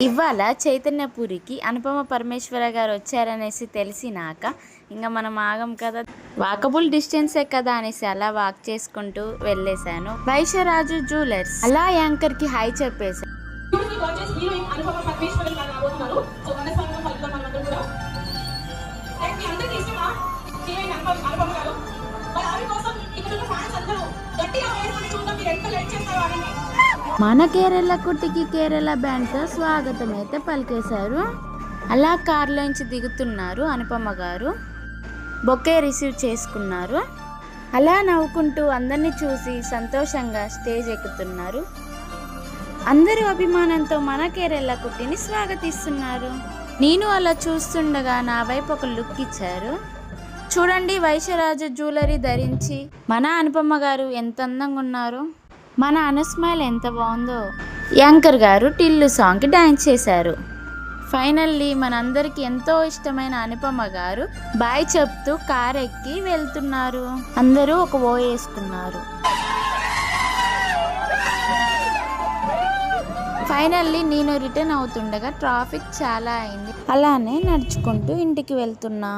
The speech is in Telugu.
ఇవాళ చైతన్యపురికి అనుపమ పరమేశ్వర గారు వచ్చారనేసి తెలిసినాక ఇంకా మనం ఆగం కదా, వాకబుల్ డిస్టెన్సే కదా అనేసి అలా వాక్ చేసుకుంటూ వెళ్ళేశాను. వైశ్యరాజు జ్యువెలర్స్ అలా యాంకర్ కి హాయ్ చెప్పేశాను. మన కేరళ కుట్టికి కేరళ బ్యాండ్తో స్వాగతం అయితే పలికేశారు. అలా కార్లోంచి దిగుతున్నారు అనుపమ గారు. బొకే రిసీవ్ చేసుకున్నారు. అలా నవ్వుకుంటూ అందరినీ చూసి సంతోషంగా స్టేజ్ ఎక్కుతున్నారు. అందరూ అభిమానంతో మన కేరళ కుట్టిని స్వాగతిస్తున్నారు. నేను అలా చూస్తుండగా నా వైపు ఒక లుక్ ఇచ్చారు. చూడండి, వైశ్యరాజు జ్యువెలరీ ధరించి మన అనుపమ గారు ఎంత అందంగా ఉన్నారు. మన అనుస్మైల్ ఎంత బాగుందో. యాంకర్ గారు టిల్లు సాంగ్కి డాన్స్ చేశారు. ఫైనల్లీ మనందరికి ఎంతో ఇష్టమైన అనుపమ గారు బాయ్ చెప్తూ కార్ ఎక్కి వెళ్తున్నారు. అందరూ ఒక ఓ వేసుకున్నారు. ఫైనల్లీ నేను రిటర్న్ అవుతుండగా ట్రాఫిక్ చాలా అయింది. అలానే నడుచుకుంటూ ఇంటికి వెళ్తున్నా.